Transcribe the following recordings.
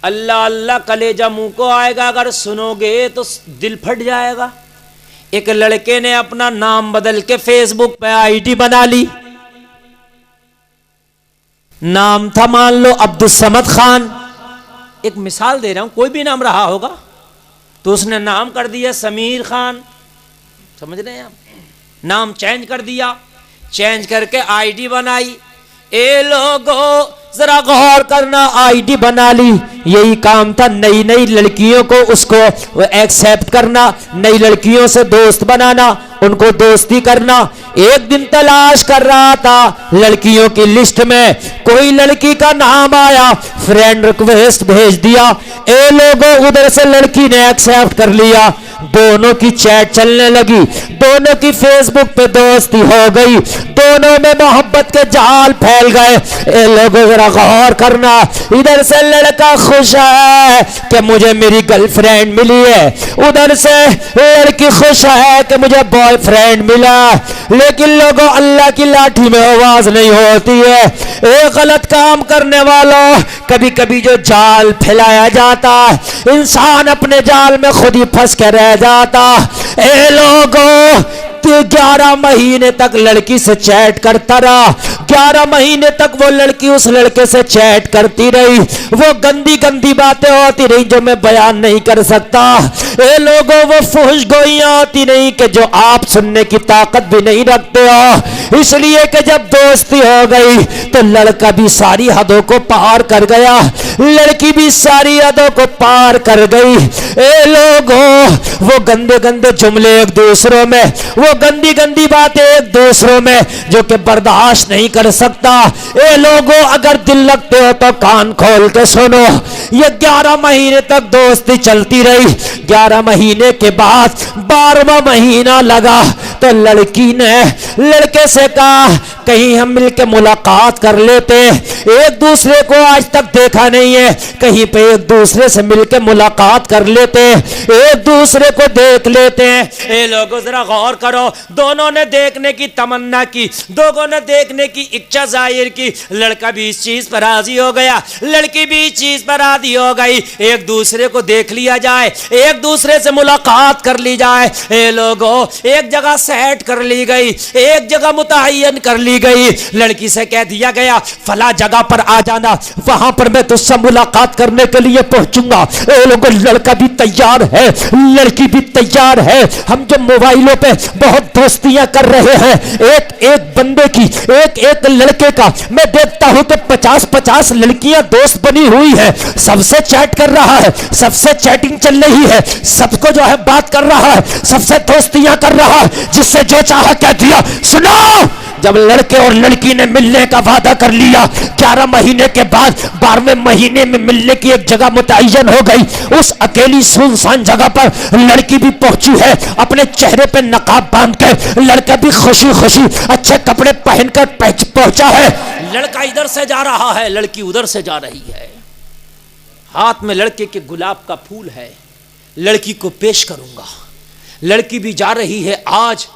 اللہ اللہ کلیجہ منہ کو آئے گا، اگر سنو گے تو دل پھٹ جائے گا۔ ایک لڑکے نے اپنا نام بدل کے فیس بک پہ آئی ڈی بنا لی، نام تھا مان لو عبدالصمد خان، ایک مثال دے رہا ہوں، کوئی بھی نام رہا ہوگا، تو اس نے نام کر دیا سمیر خان، سمجھ رہے ہیں آپ، نام چینج کر دیا، چینج کر کے آئی ڈی بنائی۔ اے لوگو ذرا غور کرنا، آئی ڈی بنا لی، یہی کام تھا نئی نئی لڑکیوں کو اس کو ایکسیپٹ کرنا، نئی لڑکیوں سے دوست بنانا، ان کو دوستی کرنا۔ ایک دن تلاش کر رہا تھا لڑکیوں کی لسٹ میں، کوئی لڑکی کا نام آیا، فرینڈ ریکویسٹ بھیج دیا، اے لوگوں ادھر سے لڑکی نے ایکسیپٹ کر لیا، دونوں کی چیٹ چلنے لگی، دونوں کی فیس بک پہ دوستی ہو گئی، دونوں میں محبت کے جال پھیل گئے۔ اے لوگوں ذرا غور کرنا، ادھر سے لڑکا خوش ہے کہ مجھے میری گرل فرینڈ ملی ہے، ادھر سے لڑکی خوش ہے کہ مجھے بوائے فرینڈ ملا، لیکن لوگوں اللہ کی لاٹھی میں آواز نہیں ہوتی ہے۔ ایک غلط کام کرنے والوں کبھی کبھی جو جال پھیلایا جاتا ہے، انسان اپنے جال میں خود ہی پھنس کے رہ جاتا۔ اے لوگوں 11 مہینے تک لڑکی سے چیٹ کرتا رہا، 11 مہینے تک وہ لڑکی اس لڑکے سے چیٹ کرتی رہی، وہ گندی گندی باتیں ہوتی رہی جو میں بیان نہیں کر سکتا۔ اے لوگوں وہ فحش گوئیاں ہوتی نہیں کہ جو آپ سننے کی طاقت بھی نہیں رکھتے ہو، اس لیے کہ جب دوستی ہو گئی تو لڑکا بھی ساری حدوں کو پار کر گیا، لڑکی بھی ساری حدوں کو پار کر گئی۔ اے لوگوں وہ گندے گندے جملے ایک دوسروں میں، وہ گندی گندی باتیں ایک دوسروں میں جو کہ برداشت نہیں کر سکتا۔ اے لوگوں اگر دل لگتے ہو تو کان کھول کے سنو، یہ 11 مہینے تک دوستی چلتی رہی، 11 مہینے کے بعد 12واں مہینہ لگا تو لڑکی نے لڑکے سے کہا کہیں ہم مل کے ملاقات کر لیتے، ایک دوسرے کو آج تک دیکھا نہیں ہے، کہیں پہ ایک دوسرے سے مل کے ملاقات کر لیتے، ایک دوسرے کو دیکھ لیتے ہیں۔ اے لوگوں ذرا غور کرو، دونوں نے دیکھنے کی تمنا کی، دونوں نے دیکھنے کی اچھا ظاہر کی، لڑکا بھی اس چیز پر راضی ہو گیا، لڑکی بھی اس چیز پر راضی ہو گئی، ایک دوسرے کو دیکھ لیا جائے، ایک دوسرے سے ملاقات کر لی جائے۔ اے لوگوں ایک جگہ سیٹ کر لی گئی، ایک جگہ متعین کر لی گئی، لڑکی سے کہہ دیا گیا فلاں جگہ پر آ جانا، وہاں پر میں تجھ سے ملاقات کرنے کے لیے پہنچوں گا۔ اے لوگوں لڑکا بھی تیار ہے، لڑکی بھی تیار ہے، ہم جو موبائلوں پہ بہت دوستیاں کر رہے ہیں، ایک ایک بندے کی، ایک ایک لڑکے کا میں دیکھتا ہوں کہ 50 لڑکیاں دوست بنی ہوئی ہیں، سب سے چیٹ کر رہا ہے، سب سے چیٹنگ چل رہی ہے، سب کو جو ہے بات کر رہا ہے، سب سے دوستیاں کر رہا ہے، جس سے جو چاہا کہہ دیا۔ سنو جب لڑکے اور لڑکی نے ملنے کا وعدہ کر لیا، 11 مہینے کے بعد 12ویں مہینے میں ملنے کی ایک جگہ متعین ہو گئی، اس اکیلی سنسان جگہ پر لڑکی بھی پہنچی ہے، اپنے چہرے پہ نقاب باندھ کے، لڑکا بھی خوشی خوشی اچھے کپڑے پہن کر پہنچا ہے، لڑکا ادھر سے جا رہا ہے، لڑکی ادھر سے جا رہی ہے، ہاتھ میں لڑکے کے گلاب کا پھول ہے، لڑکی کو پیش کروں گا، لڑکی بھی جا رہی ہے، آج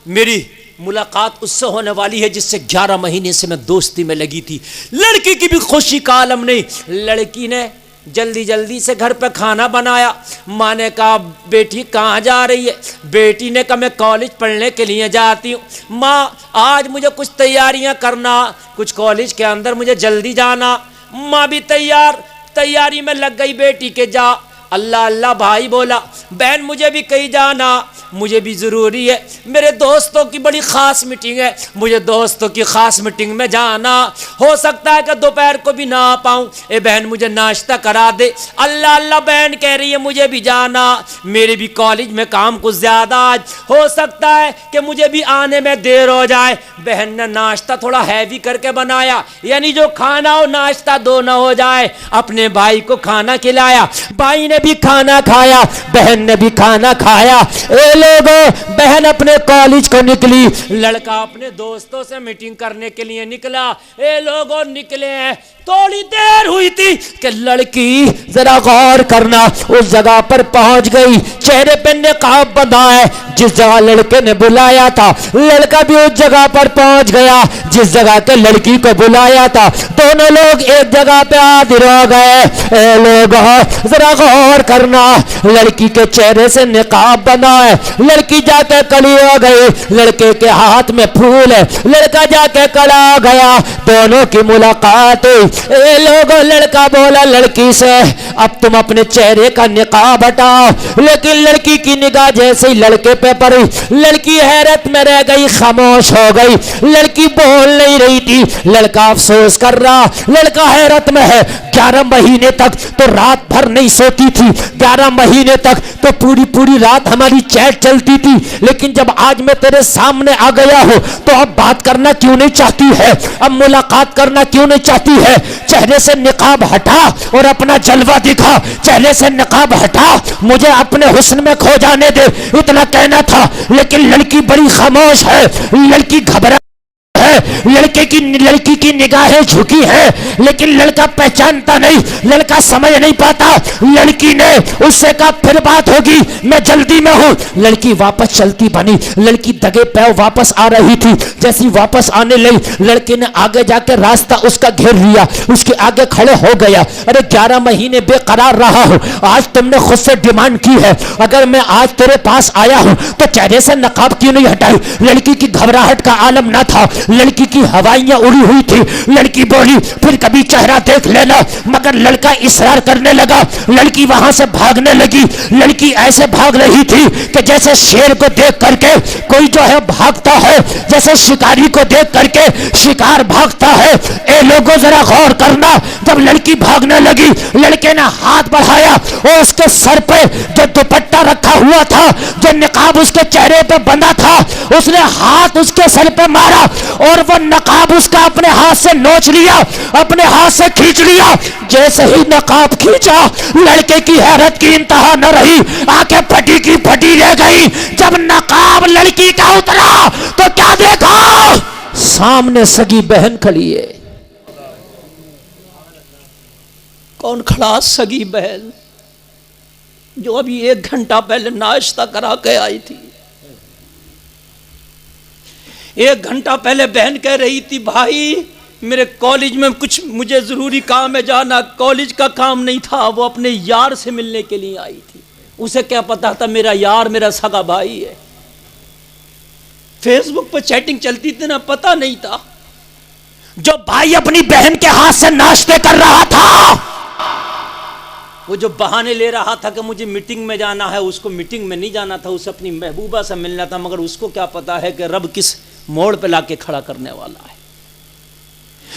میری ملاقات اس سے ہونے والی ہے جس سے 11 مہینے سے میں دوستی میں لگی تھی۔ لڑکی کی بھی خوشی کا عالم نہیں، لڑکی نے جلدی جلدی سے گھر پہ کھانا بنایا، ماں نے کہا بیٹی کہاں جا رہی ہے؟ بیٹی نے کہا میں کالج پڑھنے کے لیے جاتی ہوں۔ ماں آج مجھے کچھ تیاریاں کرنا، کچھ کالج کے اندر مجھے جلدی جانا۔ ماں بھی تیاری میں لگ گئی بیٹی کے، جا۔ اللہ اللہ بھائی بولا بہن مجھے بھی کہیں جانا، مجھے بھی ضروری ہے، میرے دوستوں کی بڑی خاص میٹنگ ہے، مجھے دوستوں کی خاص میٹنگ میں جانا، ہو سکتا ہے کہ دوپہر کو بھی نہ آ پاؤں، اے بہن مجھے ناشتہ کرا دے۔ اللہ اللہ بہن کہہ رہی ہے مجھے بھی جانا، میرے بھی کالج میں کام کچھ زیادہ آج، ہو سکتا ہے کہ مجھے بھی آنے میں دیر ہو جائے۔ بہن نے ناشتہ تھوڑا ہیوی کر کے بنایا، یعنی جو کھانا ہو ناشتہ دو نہ ہو جائے، اپنے بھائی کو کھانا کھلایا، بھائی نے بھی کھانا کھایا, بہن نے بھی کھانا کھایا. اے لوگوں, بہن اپنے کالج کو نکلی, لڑکا اپنے دوستوں سے میٹنگ کرنے کے لیے نکلا. اے لوگوں نکلے ہیں, تھوڑی دیر ہوئی تھی کہ لڑکی ذرا غور کرنا اس جگہ پر پہنچ گئی. چہرے پہ نقاب بندھا ہے, جس جگہ لڑکے نے بلایا تھا لڑکا بھی اس جگہ پر پہنچ گیا جس جگہ کے لڑکی کو بلایا تھا. دونوں لوگ ایک جگہ پہ حاضر ہو گئے. اے لوگوں ذرا غور کرنا, لڑکی کے چہرے سے نقاب بندھا ہے, لڑکی جا کے کلی ہو گئی, لڑکے کے ہاتھ میں پھول ہے, لڑکا جا کے کلا ہو گیا. دونوں کی ملاقات ہوئی. اے لوگوں لڑکا بولا لڑکی سے, اب تم اپنے چہرے کا نقاب ہٹاؤ. لیکن لڑکی کی نگاہ جیسے ہی لڑکے پہ پڑی, لڑکی حیرت میں رہ گئی, خاموش ہو گئی. لڑکی بول نہیں رہی تھی, لڑکا افسوس کر رہا, لڑکا حیرت میں ہے. 11 مہینے تک تو رات بھر نہیں سوتی تھی, 11 مہینے تک تو پوری رات ہماری چیٹ چلتی تھی, لیکن جب آج میں تیرے سامنے آ گیا ہوں تو اب بات کرنا کیوں نہیں چاہتی ہے, اب ملاقات کرنا کیوں نہیں چاہتی ہے. چہرے سے نقاب ہٹا اور اپنا جلوہ دکھا, چہرے سے نقاب ہٹا, مجھے اپنے حسن میں کھو جانے دے, اتنا کہنا تھا. لیکن لڑکی بڑی خاموش ہے, لڑکی گھبرا ہے, لڑکی کی نگاہیں جھکی ہیں, لیکن لڑکا پہچانتا نہیں, لڑکا سمجھ نہیں پاتا. لڑکی نے اس سے کہا پھر بات ہوگی, میں جلدی میں ہوں. لڑکی واپس چلتی بنی, لڑکی دگے پیو واپس آ رہی تھی. جیسی واپس آنے لگی, لڑکے نے آگے جا کے راستہ اس کا گھیر لیا, اس کے آگے کھڑے ہو گیا. ارے 11 مہینے بے قرار رہا ہوں, آج تم نے خود سے ڈیمانڈ کی ہے, اگر میں آج تیرے پاس آیا ہوں تو چہرے سے نقاب کیوں نہیں ہٹائی. لڑکی کی گھبراہٹ کا عالم نہ تھا, لڑکی کی ہوائیاں اڑی ہوئی تھی. لڑکی بولی پھر کبھی چہرہ دیکھ لینا, مگر لڑکا اصرار کرنے لگا. لڑکی وہاں سے بھاگنے لگی. لڑکی ایسے بھاگ رہی تھی کہ جیسے شیر کو دیکھ کر کے کوئی جو ہے بھاگتا ہے, جیسے شکاری کو دیکھ کر کے شکار بھاگتا ہے. اے لوگوں ذرا غور کرنا, جب لڑکی بھاگنے لگی لڑکے نے ہاتھ بڑھایا اور اس کے سر پہ جو دوپٹہ رکھا ہوا تھا, جو نقاب اس کے چہرے پہ بندھا تھا, اس نے ہاتھ اس کے سر پہ مارا اور وہ نقاب اس کا اپنے ہاتھ سے نوچ لیا, اپنے ہاتھ سے کھینچ لیا. جیسے ہی نقاب کھینچا لڑکے کی حیرت کی انتہا نہ رہی, آنکھیں پھٹی کی پھٹی رہ گئی. جب نقاب لڑکی کا اترا تو کیا دیکھا, سامنے سگی بہن کھڑی ہے. کون کھڑا؟ سگی بہن, جو ابھی 1 گھنٹہ پہلے ناشتہ کرا کے آئی تھی. 1 گھنٹہ پہلے بہن کہہ رہی تھی بھائی میرے کالج میں کچھ مجھے ضروری کام ہے جانا. کالج کا کام نہیں تھا, وہ اپنے یار سے ملنے کے لیے آئی تھی. اسے کیا پتا تھا میرا یار میرا سگا بھائی ہے. فیس بک پہ چیٹنگ چلتی تھی نا, پتا نہیں تھا. جو بھائی اپنی بہن کے ہاتھ سے ناشتے کر رہا تھا, وہ جو بہانے لے رہا تھا کہ مجھے میٹنگ میں جانا ہے, اس کو میٹنگ میں نہیں جانا تھا, اسے اپنی محبوبہ سے ملنا تھا. مگر اس کو کیا پتا ہے کہ رب کس موڑ پہ لا کے کھڑا کرنے والا ہے.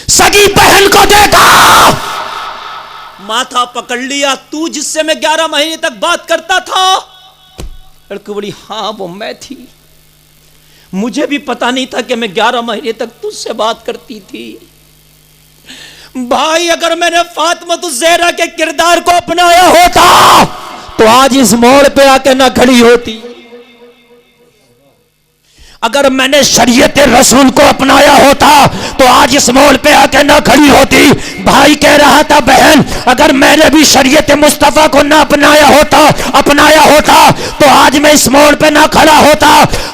سگی بہن کو دیکھا, ماتھا پکڑ لیا. تو جس سے میں 11 مہینے تک بات کرتا تھا. لڑکی بڑی ہاں وہ میں تھی, مجھے بھی پتا نہیں تھا کہ میں 11 مہینے تک تجھ سے بات کرتی تھی. بھائی اگر میں نے فاطمہ الزہرا کے کردار کو اپنایا ہوتا تو آج اس موڑ پہ آ کے نہ کھڑی ہوتی. اگر میں نے شریعت رسول کو اپنایا ہوتا تو آج اس موڑ پہ آ کے نہ کھڑی ہوتی. بھائی کہہ رہا تھا بہن اگر میں نے بھی شریعت مصطفیٰ کو نہ اپنایا ہوتا تو آج میں اس موڑ پہ نہ کھڑا ہوتا.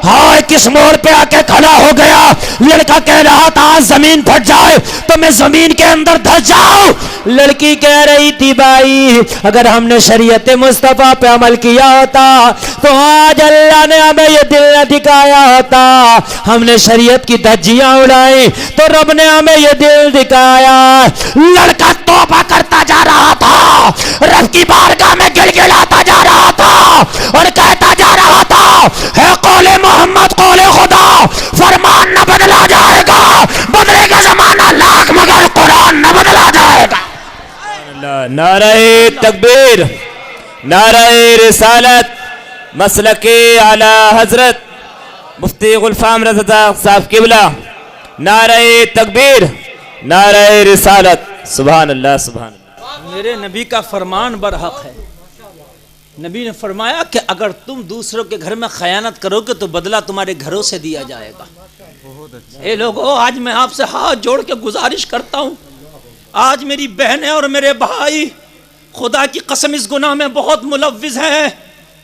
ہائے کس موڑ پہ آ کے کھڑا ہو گیا. لڑکا کہہ رہا تھا آج زمین پھٹ جائے تو میں زمین کے اندر دھس جاؤں. لڑکی کہہ رہی تھی بھائی اگر ہم نے شریعت مصطفیٰ پہ عمل کیا ہوتا تو آج اللہ نے ہمیں یہ دل نہ دکھایا ہوتا. ہم نے شریعت کی دھجیاں اڑائی تو رب نے ہمیں یہ دل دکھایا. لڑکا توبہ کرتا جا رہا تھا, رب کی بارگاہ میں گڑگڑاتا جا رہا تھا اور کہتا جا رہا تھا ہے قول محمد قول خدا, فرمان نہ بدلا جائے گا, بدلے گا زمانہ لاکھ مگر قرآن نہ بدلا جائے گا. نعرہ تکبیر, نعرہ رسالت, مسلک اعلی حضرت مفتی غلفام رضا صاحب قبلہ. نعرہ تکبیر, نعرہ رسالت. سبحان اللہ سبحان اللہ. میرے نبی کا فرمان برحق ہے, نبی نے فرمایا کہ اگر تم دوسروں کے گھر میں خیانت کرو گے تو بدلہ تمہارے گھروں سے دیا جائے گا۔ اے لوگو، آج میں آپ سے ہاتھ جوڑ کے گزارش کرتا ہوں، آج میری بہنیں اور میرے بھائی خدا کی قسم اس گناہ میں بہت ملوث ہیں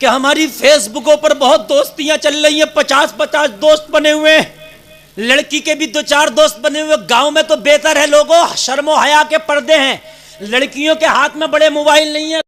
کہ ہماری فیس بکوں پر بہت دوستیاں چل رہی ہیں، 50 دوست بنے ہوئے، لڑکی کے بھی 2-4 دوست بنے ہوئے۔ گاؤں میں تو بہتر ہے لوگوں، شرم و حیا کے پردے ہیں، لڑکیوں کے ہاتھ میں بڑے موبائل نہیں ہیں۔